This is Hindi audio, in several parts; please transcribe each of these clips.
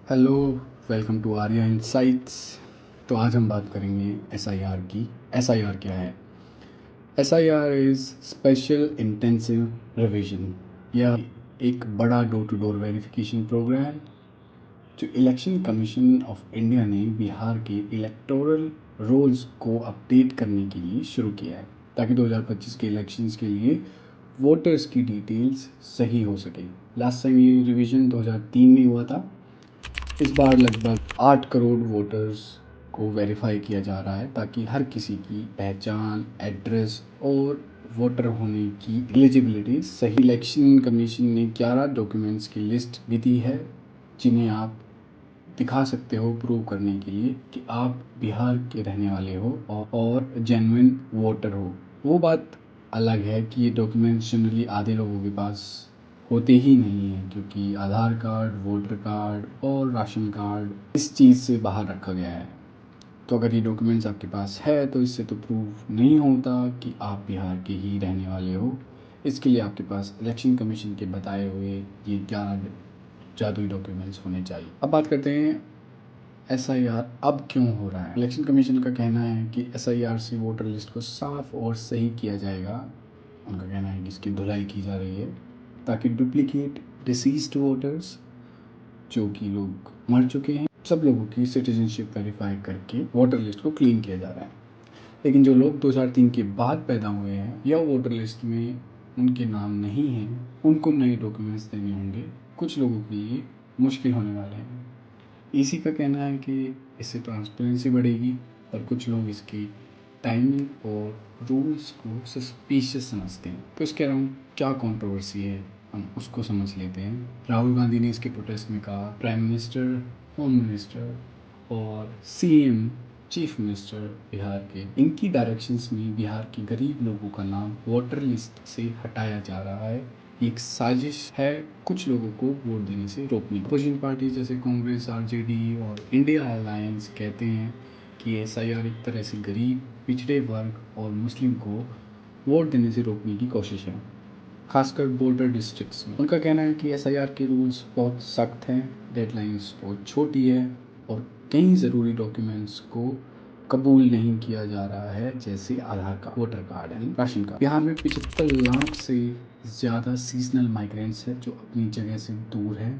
Hello, welcome to Arya insights. तो आज हम बात करेंगे एसआईआर की। एसआईआर क्या है? SIR is special intensive revision. यह एक बड़ा door to door verification program है जो इलेक्शन कमीशन ऑफ इंडिया ने बिहार के इलेक्टोरल रोल्स को अपडेट करने के लिए शुरू किया है, ताकि 2025 के इलेक्शंस के लिए वोटर्स की डिटेल्स सही हो सके। लास्ट टाइम ये रिवीजन 2003 में हुआ था। इस बार लगभग 8 करोड़ वोटर्स को वेरीफाई किया जा रहा है, ताकि हर किसी की पहचान, एड्रेस और वोटर होने की एलिजिबिलिटी सही। इलेक्शन कमीशन ने 11 डॉक्यूमेंट्स की लिस्ट भी दी है, जिन्हें आप दिखा सकते हो प्रूव करने के लिए कि आप बिहार के रहने वाले हो और जेन्युइन वोटर हो। वो बात अलग है कि ये डॉक्यूमेंट्स जनरली आधे लोगों के पास होते ही नहीं हैं, क्योंकि आधार कार्ड, वोटर कार्ड और राशन कार्ड इस चीज़ से बाहर रखा गया है। तो अगर ये डॉक्यूमेंट्स आपके पास है तो इससे तो प्रूव नहीं होता कि आप बिहार के ही रहने वाले हो। इसके लिए आपके पास इलेक्शन कमीशन के बताए हुए ये 11 जादुई डॉक्यूमेंट्स होने चाहिए। अब बात करते हैं एसआईआर अब क्यों हो रहा है। इलेक्शन कमीशन का कहना है कि एसआईआर से वोटर लिस्ट को साफ और सही किया जाएगा। उनका कहना है कि इसकी धुलाई की जा रही है, ताकि डुप्लीकेट डिसीज्ड वोटर्स, जो कि लोग मर चुके हैं, सब लोगों की सिटीजनशिप वेरीफाई करके वोटर लिस्ट को क्लीन किया जा रहा है। लेकिन जो लोग 2003 के बाद पैदा हुए हैं या वोटर लिस्ट में उनके नाम नहीं हैं, उनको नए डॉक्यूमेंट्स देने होंगे। कुछ लोगों के लिए मुश्किल होने वाले हैं। इसी का कहना है कि इससे ट्रांसपेरेंसी बढ़ेगी, और कुछ लोग इसकी टाइमिंग और रूल्स को सस्पिशियस समझते हैं। तो इसके अराउंड क्या कंट्रोवर्सी है, हम उसको समझ लेते हैं। राहुल गांधी ने इसके प्रोटेस्ट में कहा, प्राइम मिनिस्टर, होम मिनिस्टर और सीएम, चीफ मिनिस्टर बिहार के, इनकी डायरेक्शंस में बिहार के गरीब लोगों का नाम वोटर लिस्ट से हटाया जा रहा है। एक साजिश है कुछ लोगों को वोट देने से रोकने की। अपोजिशन पार्टी जैसे कांग्रेस, आरजेडी और इंडिया अलायंस कहते हैं कि एसआईआर एक तरह से गरीब, पिछड़े वर्ग और मुस्लिम को वोट देने से रोकने की कोशिश है, खासकर बॉर्डर डिस्ट्रिक्ट्स में। उनका कहना है कि एसआईआर के रूल्स बहुत सख्त हैं, डेडलाइंस बहुत छोटी है और कई ज़रूरी डॉक्यूमेंट्स को कबूल नहीं किया जा रहा है, जैसे Aadhaar card, voter card and ration card. Bihar में 75 लाख से ज़्यादा सीजनल माइग्रेंट्स हैं, जो अपनी जगह से दूर हैं,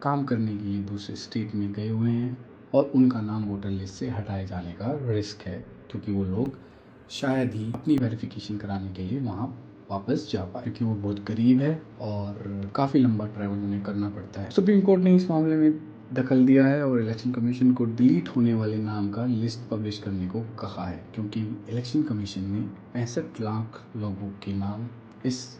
काम करने के लिए दूसरे स्टेट में गए हुए हैं, और उनका नाम वोटर लिस्ट से हटाए जाने का रिस्क है, क्योंकि वो लोग शायद ही अपनी वेरिफिकेशन कराने के लिए वहाँ वापस जा पाए, क्योंकि वो बहुत गरीब है और काफ़ी लंबा ट्रैवल उन्हें करना पड़ता है। सुप्रीम कोर्ट ने इस मामले में दखल दिया है और इलेक्शन कमीशन को डिलीट होने वाले नाम का लिस्ट पब्लिश करने को कहा है, क्योंकि इलेक्शन कमीशन ने 65 लाख लोगों के नाम इस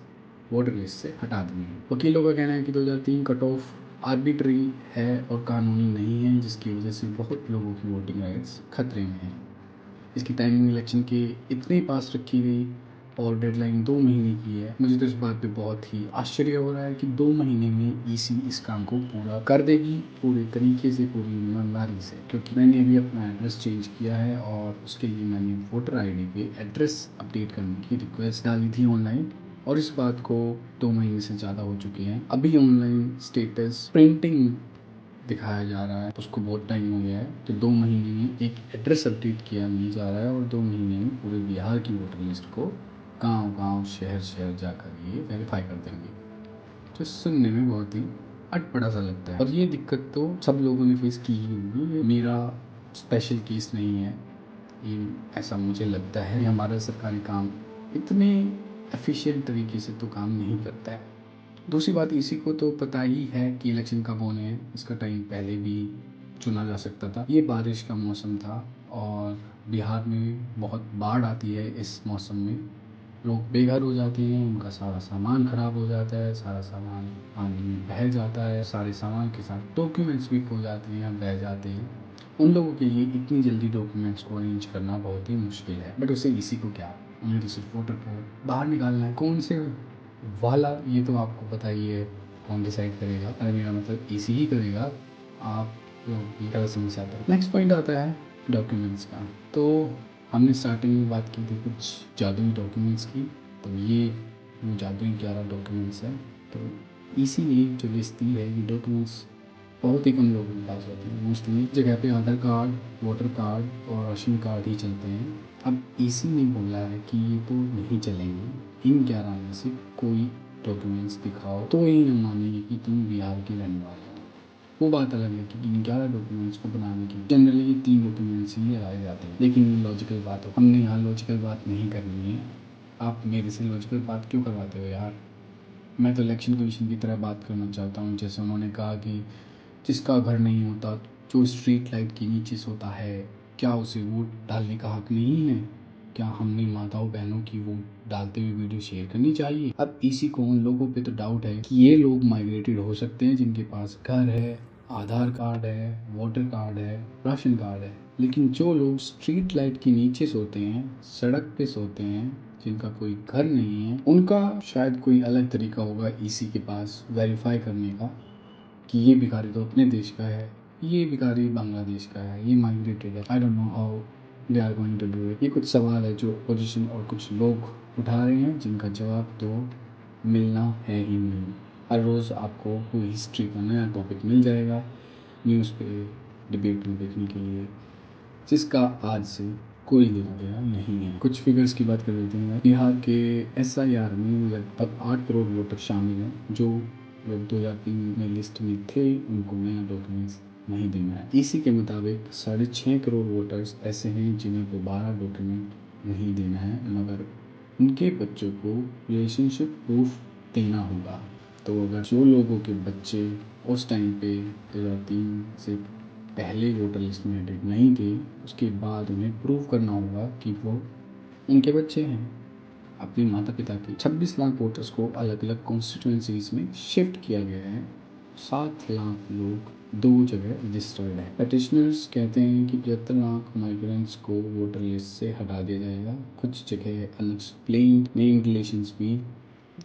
वोटर लिस्ट से हटा दिए हैं। वकीलों का कहना है कि 2003 कट ऑफ आर्बिट्री है और कानूनी नहीं है, जिसकी वजह से बहुत लोगों की वोटिंग राइट्स खतरे में हैं। इसकी टाइमिंग इलेक्शन के इतने पास रखी गई और डेडलाइन 2 महीने की है। मुझे तो इस बात पे बहुत ही आश्चर्य हो रहा है कि 2 महीने में ईसी इस काम को पूरा कर देगी, पूरे तरीके से, पूरी ईमानदारी से। क्योंकि मैंने अभी अपना एड्रेस चेंज किया है और उसके लिए मैंने वोटर आईडी पे एड्रेस अपडेट करने की रिक्वेस्ट डाली थी ऑनलाइन, और इस बात को 2 महीने से ज़्यादा हो चुके हैं। अभी ऑनलाइन स्टेटस प्रिंटिंग दिखाया जा रहा है, उसको बहुत टाइम हो गया है। तो 2 महीने में एक एड्रेस अपडेट किया नहीं जा रहा है, और 2 महीने में पूरे बिहार की वोटर लिस्ट को गांव-गांव, शहर-शहर जाकर ये वेरीफाई कर देंगे, जो सुनने में बहुत ही अटपटा सा लगता है। और ये दिक्कत तो सब लोगों ने फेस की ही होगी, ये मेरा स्पेशल केस नहीं है। ये ऐसा मुझे लगता है कि हमारा सरकारी काम इतने एफिशिएंट तरीके से तो काम नहीं करता है। दूसरी बात, इसी को तो पता ही है कि इलेक्शन कब होने हैं। इसका टाइम पहले भी चुना जा सकता था। ये बारिश का मौसम था और बिहार में बहुत बाढ़ आती है इस मौसम में। लोग बेघर हो जाते हैं, उनका सारा सामान ख़राब हो जाता है, सारा सामान पानी में बह जाता है, सारे सामान के साथ डॉक्यूमेंट्स भी खो जाते हैं या बह जाते हैं। उन लोगों के लिए इतनी जल्दी डॉक्यूमेंट्स को अरेंज करना बहुत ही मुश्किल है। बट उससे इसी को क्या, उन्हें तो सिर्फ वोटर को बाहर निकालना है। कौन से वाला, ये तो आपको पता ही है कौन डिसाइड करेगा। अरे मेरा मतलब इसी ही करेगा। आप लोग की गलत समझ आता है। नेक्स्ट पॉइंट आता है डॉक्यूमेंट्स का। तो हमने स्टार्टिंग में बात की थी कुछ जादुई डॉक्यूमेंट्स की, तो ये वो जादुई 11 डॉक्यूमेंट्स हैं। तो इसी ने जो लिस्ट दी है, ये डॉक्यूमेंट्स बहुत ही कम लोगों के पास होते हैं। मोस्टली जगह पे आधार कार्ड, वोटर कार्ड और राशन कार्ड ही चलते हैं। अब ईसी ने बोला है कि ये तो नहीं चलेंगे, इन 11 में से कोई डॉक्यूमेंट्स दिखाओ तो ही हम मानेंगे कि तुम बिहार के रहने वाले हो। वो बात अलग है कि इन 11 डॉक्यूमेंट्स को बनाने के जनरली ये 3 डॉक्यूमेंट्स ही लगाए जाते हैं, लेकिन लॉजिकल बात हो, हमने यहाँ लॉजिकल बात नहीं करनी है। आप मेरे से लॉजिकल बात क्यों करवाते हो यार? मैं तो इलेक्शन कमीशन की तरह बात करना चाहता हूँ। जैसे उन्होंने कहा कि जिसका घर नहीं होता, जो स्ट्रीट लाइट के नीचे सोता है, क्या उसे वोट डालने का हक नहीं है? क्या हमने माताओं बहनों की वोट डालते हुए वीडियो शेयर करनी चाहिए? अब इसी को उन लोगों पे तो डाउट है कि ये लोग माइग्रेटेड हो सकते हैं जिनके पास घर है, आधार कार्ड है, वोटर कार्ड है, राशन कार्ड है, लेकिन जो लोग स्ट्रीट लाइट के नीचे सोते हैं, सड़क पे सोते हैं, जिनका कोई घर नहीं है, उनका शायद कोई अलग तरीका होगा ईसी के पास वेरीफाई करने का कि ये भिखारी तो अपने देश का है, ये भिखारी बांग्लादेश का है, ये माइग्रेटेड है। I don't know how they are going to do it. ये कुछ सवाल है जो अपोजिशन और कुछ लोग उठा रहे हैं, जिनका जवाब तो मिलना है ही नहीं। हर रोज़ आपको कोई हिस्ट्री का नया टॉपिक मिल जाएगा न्यूज़ पे डिबेट में देखने के लिए, जिसका आज से कोई लेना देना नहीं है। कुछ फिगर्स की बात कर लेते हैं। बिहार के एसआईआर में लगभग 8 करोड़ वोटर शामिल हैं, जो लोग 2003 में लिस्ट में थे, उनको नया डॉक्यूमेंट्स नहीं देना है। इसी के मुताबिक 6.5 करोड़ वोटर्स ऐसे हैं जिन्हें दोबारा डॉक्यूमेंट नहीं देना है, मगर उनके बच्चों को रिलेशनशिप प्रूफ देना होगा। तो अगर जो लोगों के बच्चे उस टाइम पे 2003 से पहले वोटर लिस्ट में एडिट नहीं थे, उसके बाद उन्हें प्रूव करना होगा कि वो उनके बच्चे हैं। अपने माता पिता के 26 लाख वोटर्स को अलग अलग कॉन्स्टिट्यूंसीज में शिफ्ट किया गया है। 7 लाख लोग 2 जगह रजिस्टर्ड है। पेटिशनर्स कहते हैं कि 75 लाख माइग्रेंट्स को वोटर लिस्ट से हटा दिया जाएगा। कुछ जगह अनएक्सप्लेन्ड नेम रिलेशंस भी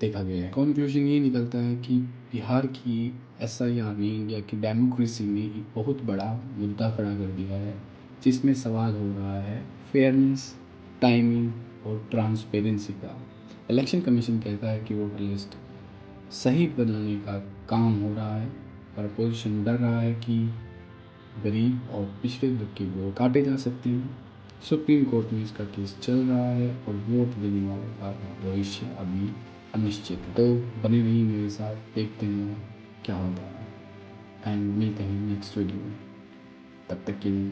देखा गया है। कंक्लूजन ये निकलता है कि बिहार की एसआईआर ने इंडिया की डेमोक्रेसी में एक बहुत बड़ा मुद्दा खड़ा कर दिया है, जिसमें सवाल हो रहा है फेयरनेस, टाइमिंग और ट्रांसपेरेंसी का। इलेक्शन कमीशन कहता है कि वोटर लिस्ट सही बनाने का काम हो रहा है, पर अपोजिशन डर रहा है कि गरीब और पिछड़े वर्ग के वोट काटे जा सकते हैं। सुप्रीम कोर्ट में इसका केस चल रहा है और वोट देने वाले का भविष्य अभी अनिश्चित है। तो बने रहिए मेरे साथ, देखते हैं क्या होता है एंड मिलते हैं नेक्स्ट वीडियो में। तब तक के लिए